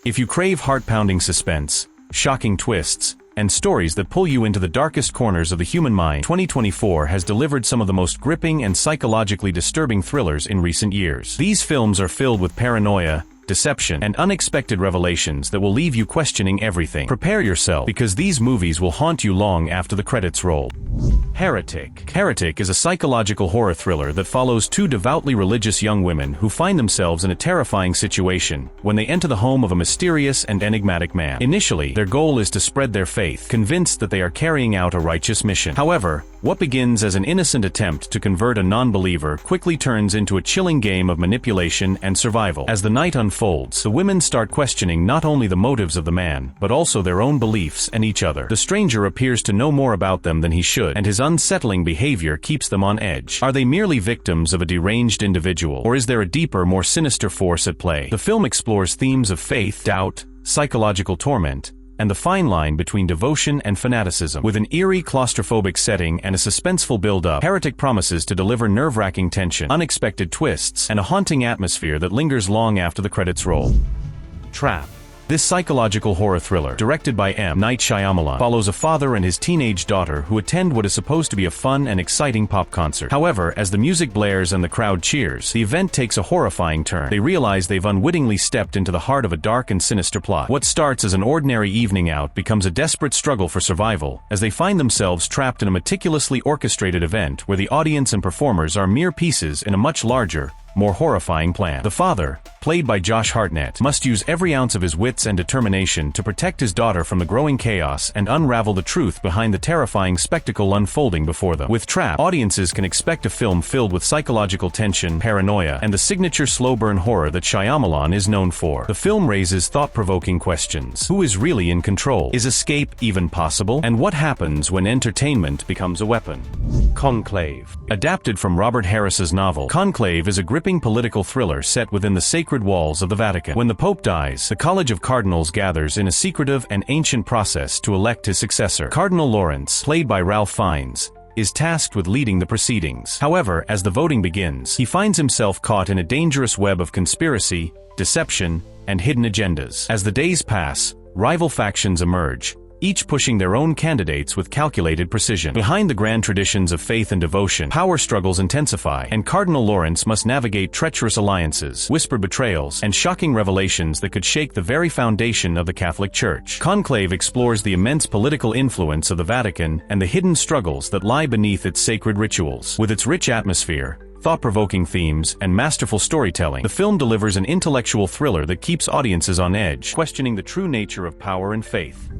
If you crave heart-pounding suspense, shocking twists, and stories that pull you into the darkest corners of the human mind, 2024 has delivered some of the most gripping and psychologically disturbing thrillers in recent years. These films are filled with paranoia, deception, and unexpected revelations that will leave you questioning everything. Prepare yourself, because these movies will haunt you long after the credits roll. Heretic. Heretic is a psychological horror thriller that follows two devoutly religious young women who find themselves in a terrifying situation when they enter the home of a mysterious and enigmatic man. Initially, their goal is to spread their faith, convinced that they are carrying out a righteous mission. However, what begins as an innocent attempt to convert a non-believer quickly turns into a chilling game of manipulation and survival. As the night unfolds, the women start questioning not only the motives of the man, but also their own beliefs and each other. The stranger appears to know more about them than he should, and his unsettling behavior keeps them on edge. Are they merely victims of a deranged individual, or is there a deeper, more sinister force at play? The film explores themes of faith, doubt, psychological torment, and the fine line between devotion and fanaticism. With an eerie, claustrophobic setting and a suspenseful build-up, Heretic promises to deliver nerve-wracking tension, unexpected twists, and a haunting atmosphere that lingers long after the credits roll. Trap. This psychological horror thriller, directed by M. Night Shyamalan, follows a father and his teenage daughter who attend what is supposed to be a fun and exciting pop concert. However, as the music blares and the crowd cheers, the event takes a horrifying turn. They realize they've unwittingly stepped into the heart of a dark and sinister plot. What starts as an ordinary evening out becomes a desperate struggle for survival, as they find themselves trapped in a meticulously orchestrated event where the audience and performers are mere pieces in a much larger, more horrifying plan. The father, played by Josh Hartnett, must use every ounce of his wits and determination to protect his daughter from the growing chaos and unravel the truth behind the terrifying spectacle unfolding before them. With Trap, audiences can expect a film filled with psychological tension, paranoia, and the signature slow-burn horror that Shyamalan is known for. The film raises thought-provoking questions. Who is really in control? Is escape even possible? And what happens when entertainment becomes a weapon? Conclave. Adapted from Robert Harris's novel, Conclave is a gripping political thriller set within the sacred walls of the Vatican. When the Pope dies, the College of Cardinals gathers in a secretive and ancient process to elect his successor. Cardinal Lawrence, played by Ralph Fiennes, is tasked with leading the proceedings. However, as the voting begins, he finds himself caught in a dangerous web of conspiracy, deception, and hidden agendas. As the days pass, rival factions emerge, each pushing their own candidates with calculated precision. Behind the grand traditions of faith and devotion, power struggles intensify, and Cardinal Lawrence must navigate treacherous alliances, whispered betrayals, and shocking revelations that could shake the very foundation of the Catholic Church. Conclave explores the immense political influence of the Vatican and the hidden struggles that lie beneath its sacred rituals. With its rich atmosphere, thought-provoking themes, and masterful storytelling, the film delivers an intellectual thriller that keeps audiences on edge, questioning the true nature of power and faith.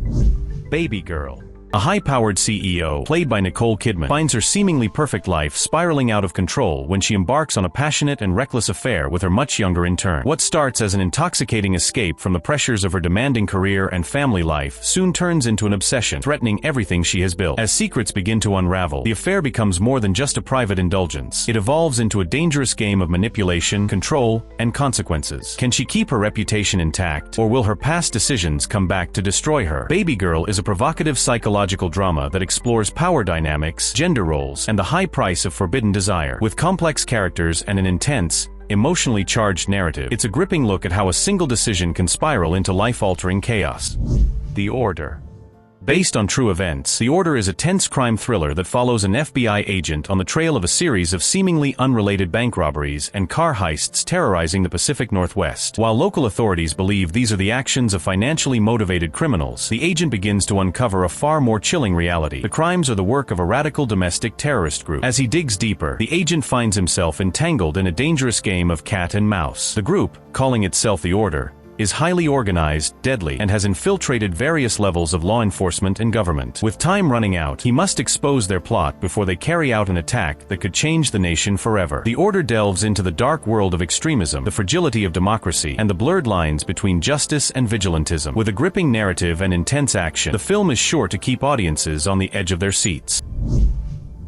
Babygirl. A high-powered CEO, played by Nicole Kidman, finds her seemingly perfect life spiraling out of control when she embarks on a passionate and reckless affair with her much younger intern. What starts as an intoxicating escape from the pressures of her demanding career and family life soon turns into an obsession, threatening everything she has built. As secrets begin to unravel, the affair becomes more than just a private indulgence. It evolves into a dangerous game of manipulation, control, and consequences. Can she keep her reputation intact, or will her past decisions come back to destroy her? Babygirl is a provocative psychological drama that explores power dynamics, gender roles, and the high price of forbidden desire. With complex characters and an intense, emotionally charged narrative, it's a gripping look at how a single decision can spiral into life-altering chaos. The Order. Based on true events, The Order is a tense crime thriller that follows an FBI agent on the trail of a series of seemingly unrelated bank robberies and car heists terrorizing the Pacific Northwest. While local authorities believe these are the actions of financially motivated criminals, the agent begins to uncover a far more chilling reality. The crimes are the work of a radical domestic terrorist group. As he digs deeper, the agent finds himself entangled in a dangerous game of cat and mouse. The group, calling itself The Order, is highly organized, deadly, and has infiltrated various levels of law enforcement and government. With time running out, he must expose their plot before they carry out an attack that could change the nation forever. The Order delves into the dark world of extremism, the fragility of democracy, and the blurred lines between justice and vigilantism. With a gripping narrative and intense action, the film is sure to keep audiences on the edge of their seats.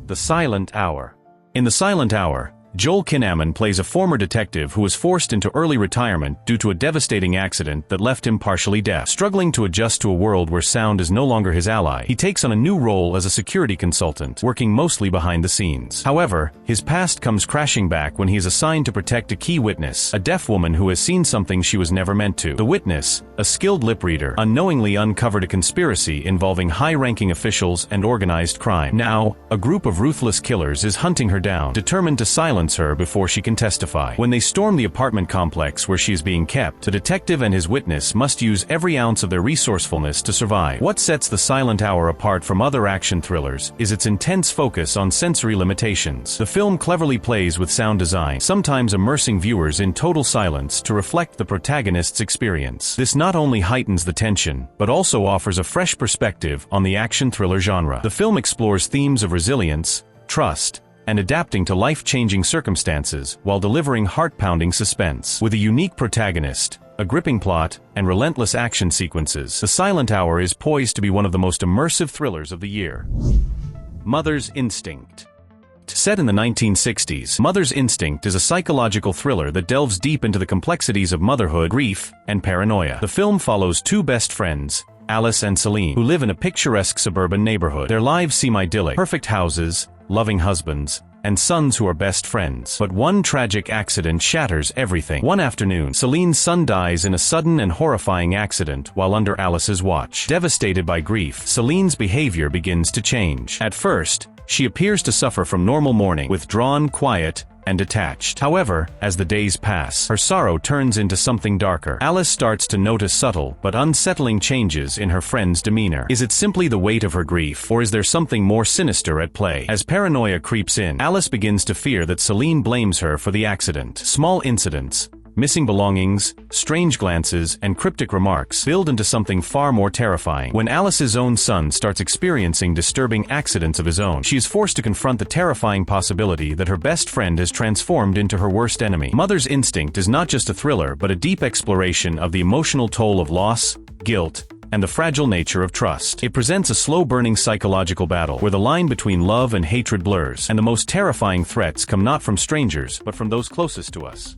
The Silent Hour. In The Silent Hour, Joel Kinnaman plays a former detective who was forced into early retirement due to a devastating accident that left him partially deaf. Struggling to adjust to a world where sound is no longer his ally, he takes on a new role as a security consultant, working mostly behind the scenes. However, his past comes crashing back when he is assigned to protect a key witness, a deaf woman who has seen something she was never meant to. The witness, a skilled lip reader, unknowingly uncovered a conspiracy involving high-ranking officials and organized crime. Now, a group of ruthless killers is hunting her down, determined to silence her before she can testify. When they storm the apartment complex where she is being kept, the detective and his witness must use every ounce of their resourcefulness to survive. What sets The Silent Hour apart from other action thrillers is its intense focus on sensory limitations. The film cleverly plays with sound design, sometimes immersing viewers in total silence to reflect the protagonist's experience. This not only heightens the tension, but also offers a fresh perspective on the action thriller genre. The film explores themes of resilience, trust, and adapting to life-changing circumstances while delivering heart-pounding suspense. With a unique protagonist, a gripping plot, and relentless action sequences, The Silent Hour is poised to be one of the most immersive thrillers of the year. Mother's Instinct. Set in the 1960s, Mother's Instinct is a psychological thriller that delves deep into the complexities of motherhood, grief, and paranoia. The film follows two best friends, Alice and Celine, who live in a picturesque suburban neighborhood. Their lives seem idyllic, perfect houses, loving husbands, and sons who are best friends. But one tragic accident shatters everything. One afternoon, Celine's son dies in a sudden and horrifying accident while under Alice's watch. Devastated by grief, Celine's behavior begins to change. At first, she appears to suffer from normal mourning, withdrawn, quiet, and detached. However, as the days pass, her sorrow turns into something darker. Alice starts to notice subtle but unsettling changes in her friend's demeanor. Is it simply the weight of her grief, or is there something more sinister at play? As paranoia creeps in, Alice begins to fear that Celine blames her for the accident. Small incidents, missing belongings, strange glances, and cryptic remarks build into something far more terrifying. When Alice's own son starts experiencing disturbing accidents of his own, she is forced to confront the terrifying possibility that her best friend has transformed into her worst enemy. Mother's Instinct is not just a thriller, but a deep exploration of the emotional toll of loss, guilt, and the fragile nature of trust. It presents a slow-burning psychological battle where the line between love and hatred blurs, and the most terrifying threats come not from strangers, but from those closest to us.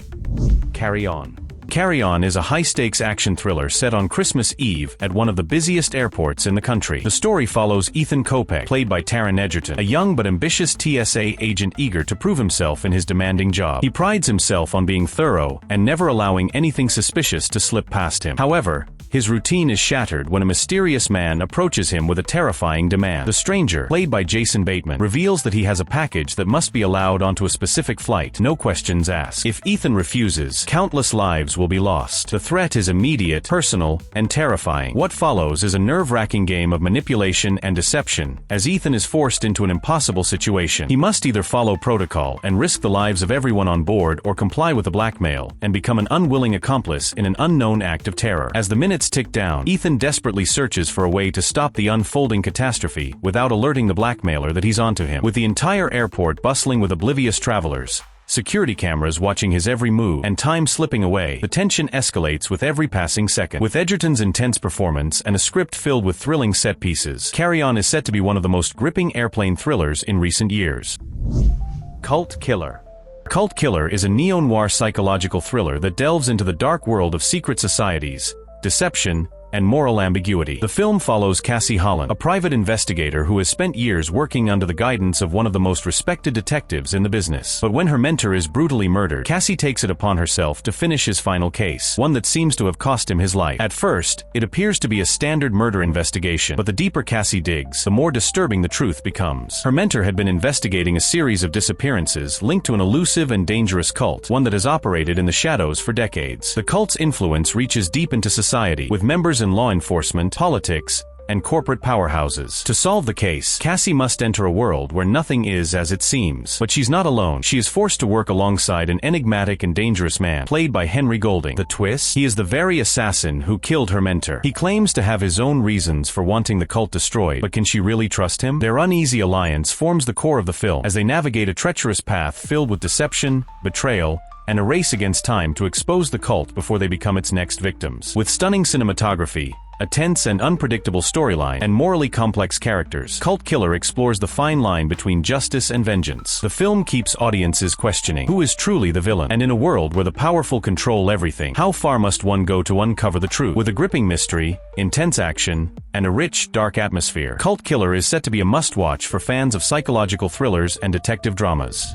Carry On. Carry On is a high-stakes action thriller set on Christmas Eve at one of the busiest airports in the country. The story follows Ethan Kopech, played by Taron Egerton, a young but ambitious TSA agent eager to prove himself in his demanding job. He prides himself on being thorough and never allowing anything suspicious to slip past him. However, his routine is shattered when a mysterious man approaches him with a terrifying demand. The stranger, played by Jason Bateman, reveals that he has a package that must be allowed onto a specific flight, no questions asked. If Ethan refuses, countless lives will be lost. The threat is immediate, personal, and terrifying. What follows is a nerve-wracking game of manipulation and deception, as Ethan is forced into an impossible situation. He must either follow protocol and risk the lives of everyone on board, or comply with the blackmail and become an unwilling accomplice in an unknown act of terror. As the minutes tick down, Ethan desperately searches for a way to stop the unfolding catastrophe without alerting the blackmailer that he's onto him. With the entire airport bustling with oblivious travelers, security cameras watching his every move, and time slipping away, the tension escalates with every passing second. With Egerton's intense performance and a script filled with thrilling set pieces, Carry On is set to be one of the most gripping airplane thrillers in recent years. Cult Killer. Cult Killer is a neo-noir psychological thriller that delves into the dark world of secret societies, deception, and moral ambiguity. The film follows Cassie Holland, a private investigator who has spent years working under the guidance of one of the most respected detectives in the business. But when her mentor is brutally murdered, Cassie takes it upon herself to finish his final case, one that seems to have cost him his life. At first, it appears to be a standard murder investigation, but the deeper Cassie digs, the more disturbing the truth becomes. Her mentor had been investigating a series of disappearances linked to an elusive and dangerous cult, one that has operated in the shadows for decades. The cult's influence reaches deep into society, with members in law enforcement, politics, and corporate powerhouses. To solve the case, Cassie must enter a world where nothing is as it seems. But she's not alone. She is forced to work alongside an enigmatic and dangerous man, played by Henry Golding. The twist? He is the very assassin who killed her mentor. He claims to have his own reasons for wanting the cult destroyed, but can she really trust him? Their uneasy alliance forms the core of the film, as they navigate a treacherous path filled with deception, betrayal, and a race against time to expose the cult before they become its next victims. With stunning cinematography, A tense and unpredictable storyline and morally complex characters, Cult Killer explores the fine line between justice and vengeance. The film keeps audiences questioning who is truly the villain, and in a world where the powerful control everything, how far must one go to uncover the truth? With a gripping mystery, intense action, and a rich, dark atmosphere, Cult Killer is set to be a must-watch for fans of psychological thrillers and detective dramas.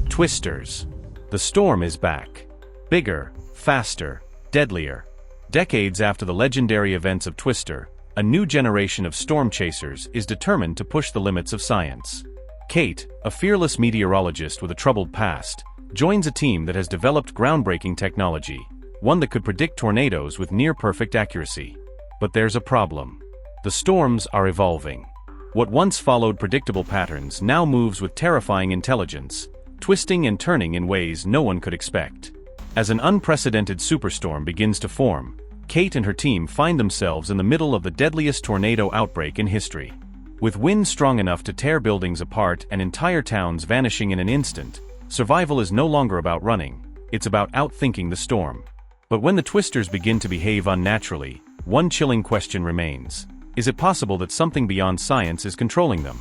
Twisters. The storm is back. Bigger, faster, deadlier. Decades after the legendary events of Twister, a new generation of storm chasers is determined to push the limits of science. Kate, a fearless meteorologist with a troubled past, joins a team that has developed groundbreaking technology, one that could predict tornadoes with near-perfect accuracy. But there's a problem. The storms are evolving. What once followed predictable patterns now moves with terrifying intelligence, twisting and turning in ways no one could expect. As an unprecedented superstorm begins to form, Kate and her team find themselves in the middle of the deadliest tornado outbreak in history. With winds strong enough to tear buildings apart and entire towns vanishing in an instant, survival is no longer about running, it's about outthinking the storm. But when the Twisters begin to behave unnaturally, one chilling question remains. Is it possible that something beyond science is controlling them?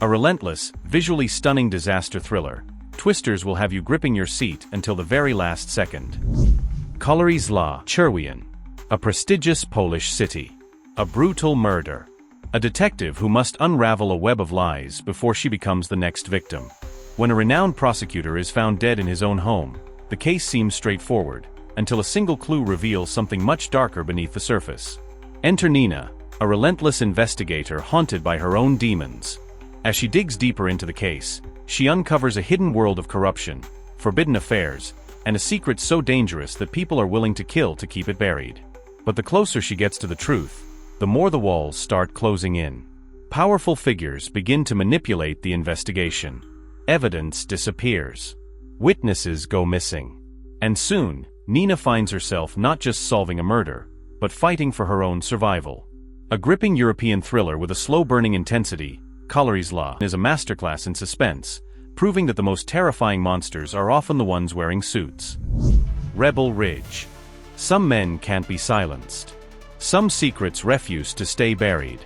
A relentless, visually stunning disaster thriller, Twisters will have you gripping your seat until the very last second. Kolory's Law, Czerwien. A prestigious Polish city. A brutal murder. A detective who must unravel a web of lies before she becomes the next victim. When a renowned prosecutor is found dead in his own home, the case seems straightforward, until a single clue reveals something much darker beneath the surface. Enter Nina, a relentless investigator haunted by her own demons. As she digs deeper into the case, she uncovers a hidden world of corruption, forbidden affairs, and a secret so dangerous that people are willing to kill to keep it buried. But the closer she gets to the truth, the more the walls start closing in. Powerful figures begin to manipulate the investigation. Evidence disappears. Witnesses go missing. And soon, Nina finds herself not just solving a murder, but fighting for her own survival. A gripping European thriller with a slow-burning intensity, Kolory's Law is a masterclass in suspense, proving that the most terrifying monsters are often the ones wearing suits. Rebel Ridge. Some men can't be silenced. Some secrets refuse to stay buried.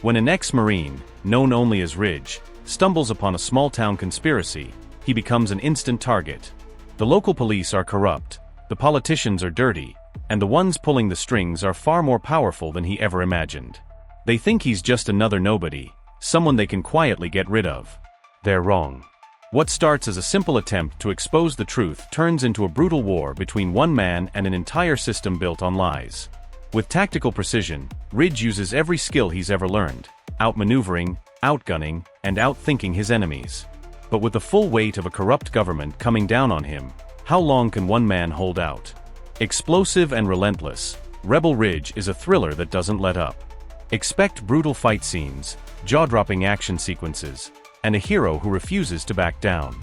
When an ex-Marine, known only as Ridge, stumbles upon a small-town conspiracy, he becomes an instant target. The local police are corrupt, the politicians are dirty, and the ones pulling the strings are far more powerful than he ever imagined. They think he's just another nobody, someone they can quietly get rid of. They're wrong. What starts as a simple attempt to expose the truth turns into a brutal war between one man and an entire system built on lies. With tactical precision, Ridge uses every skill he's ever learned, outmaneuvering, outgunning, and outthinking his enemies. But with the full weight of a corrupt government coming down on him, how long can one man hold out? Explosive and relentless, Rebel Ridge is a thriller that doesn't let up. Expect brutal fight scenes, jaw-dropping action sequences, and a hero who refuses to back down.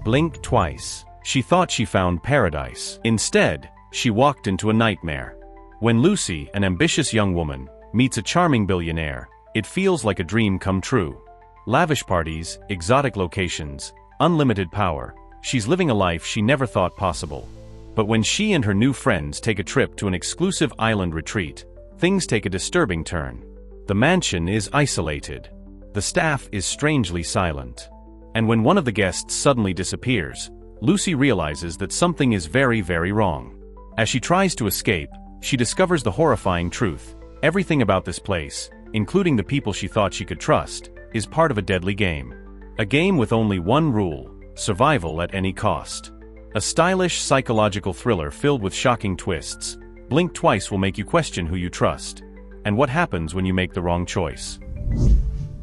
Blink twice. She thought she found paradise. Instead, she walked into a nightmare. When Lucy, an ambitious young woman, meets a charming billionaire, it feels like a dream come true. Lavish parties, exotic locations, unlimited power. She's living a life she never thought possible. But when she and her new friends take a trip to an exclusive island retreat, things take a disturbing turn. The mansion is isolated. The staff is strangely silent. And when one of the guests suddenly disappears, Lucy realizes that something is very, very wrong. As she tries to escape, she discovers the horrifying truth. Everything about this place, including the people she thought she could trust, is part of a deadly game. A game with only one rule: survival at any cost. A stylish psychological thriller filled with shocking twists. Blink twice will make you question who you trust. And what happens when you make the wrong choice?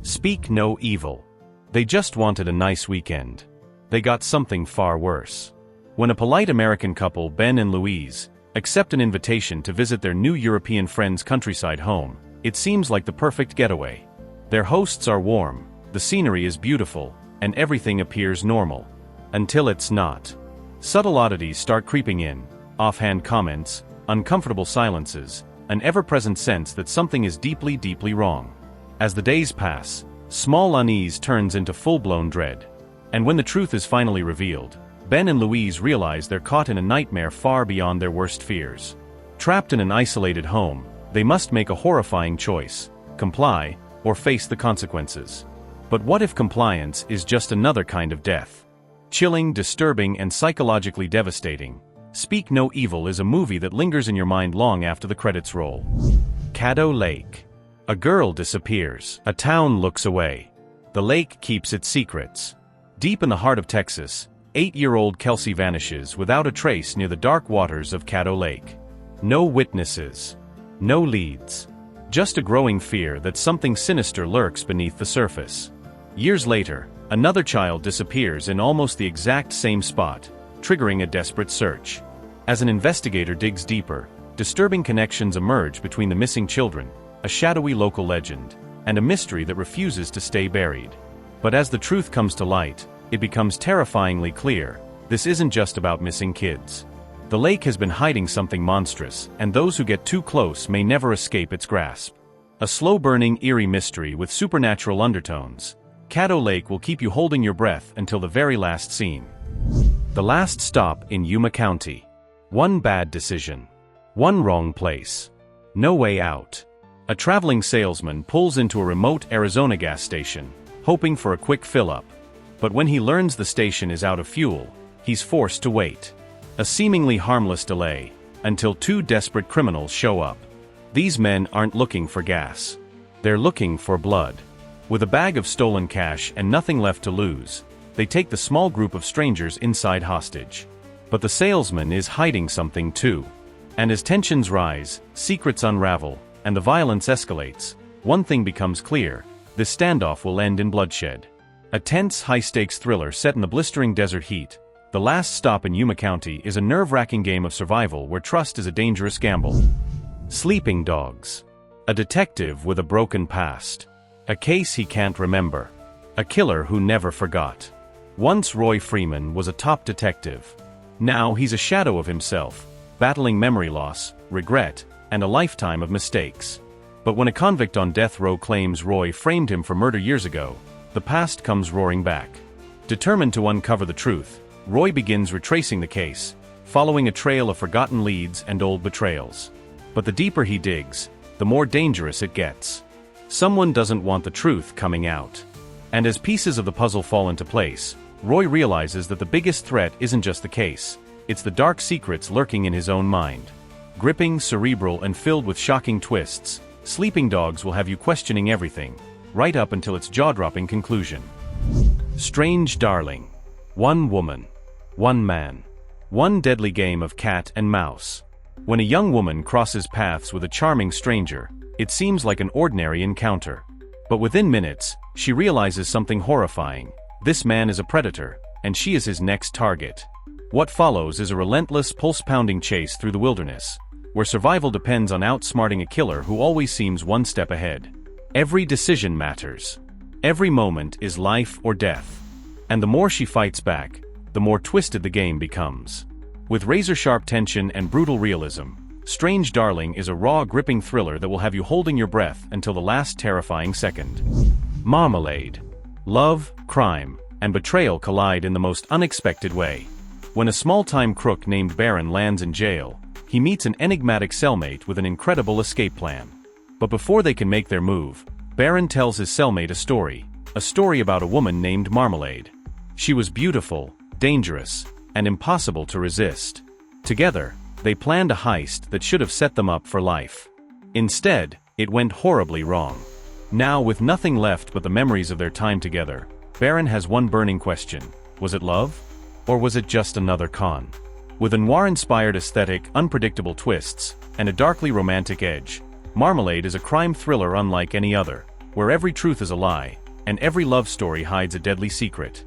Speak no evil. They just wanted a nice weekend. They got something far worse. When a polite American couple, Ben and Louise, accept an invitation to visit their new European friend's countryside home, it seems like the perfect getaway. Their hosts are warm, the scenery is beautiful, and everything appears normal. Until it's not. Subtle oddities start creeping in, offhand comments, uncomfortable silences, an ever-present sense that something is deeply, deeply wrong. As the days pass, small unease turns into full-blown dread. And when the truth is finally revealed, Ben and Louise realize they're caught in a nightmare far beyond their worst fears. Trapped in an isolated home, They must make a horrifying choice: comply, or face the consequences. But what if compliance is just another kind of death? Chilling, disturbing, and psychologically devastating. Speak No Evil is a movie that lingers in your mind long after the credits roll. Caddo Lake. A girl disappears. A town looks away. The lake keeps its secrets. Deep in the heart of Texas, 8-year-old Kelsey vanishes without a trace near the dark waters of Caddo Lake. No witnesses. No leads. Just a growing fear that something sinister lurks beneath the surface. Years later, another child disappears in almost the exact same spot, triggering a desperate search. As an investigator digs deeper, disturbing connections emerge between the missing children, a shadowy local legend, and a mystery that refuses to stay buried. But as the truth comes to light, it becomes terrifyingly clear: this isn't just about missing kids. The lake has been hiding something monstrous, and those who get too close may never escape its grasp. A slow-burning, eerie mystery with supernatural undertones, Caddo Lake will keep you holding your breath until the very last scene. The last stop in Yuma County. One bad decision. One wrong place. No way out. A traveling salesman pulls into a remote Arizona gas station, hoping for a quick fill-up. But when he learns the station is out of fuel, he's forced to wait. A seemingly harmless delay, until two desperate criminals show up. These men aren't looking for gas. They're looking for blood. With a bag of stolen cash and nothing left to lose, they take the small group of strangers inside hostage. But the salesman is hiding something too. And as tensions rise, secrets unravel, and the violence escalates, one thing becomes clear: this standoff will end in bloodshed. A tense, high-stakes thriller set in the blistering desert heat, The Last Stop in Yuma County is a nerve-wracking game of survival where trust is a dangerous gamble. Sleeping dogs. A detective with a broken past. A case he can't remember. A killer who never forgot. Once Roy Freeman was a top detective. Now he's a shadow of himself, battling memory loss, regret, and a lifetime of mistakes. But when a convict on death row claims Roy framed him for murder years ago, the past comes roaring back. Determined to uncover the truth, Roy begins retracing the case, following a trail of forgotten leads and old betrayals. But the deeper he digs, the more dangerous it gets. Someone doesn't want the truth coming out. And as pieces of the puzzle fall into place, Roy realizes that the biggest threat isn't just the case, it's the dark secrets lurking in his own mind. Gripping, cerebral, and filled with shocking twists, Sleeping Dogs will have you questioning everything, right up until its jaw-dropping conclusion. Strange Darling. One woman. One man. One deadly game of cat and mouse. When a young woman crosses paths with a charming stranger, it seems like an ordinary encounter. But within minutes, she realizes something horrifying. This man is a predator, and she is his next target. What follows is a relentless, pulse-pounding chase through the wilderness, where survival depends on outsmarting a killer who always seems one step ahead. Every decision matters. Every moment is life or death. And the more she fights back, the more twisted the game becomes. With razor-sharp tension and brutal realism, Strange Darling is a raw, gripping thriller that will have you holding your breath until the last terrifying second. Marmalade. Love, crime, and betrayal collide in the most unexpected way. When a small-time crook named Baron lands in jail, he meets an enigmatic cellmate with an incredible escape plan. But before they can make their move, Baron tells his cellmate a story about a woman named Marmalade. She was beautiful, dangerous, and impossible to resist. Together, they planned a heist that should have set them up for life. Instead, it went horribly wrong. Now, with nothing left but the memories of their time together, Baron has one burning question: was it love? Or was it just another con? With a noir-inspired aesthetic, unpredictable twists, and a darkly romantic edge, Marmalade is a crime thriller unlike any other, where every truth is a lie, and every love story hides a deadly secret.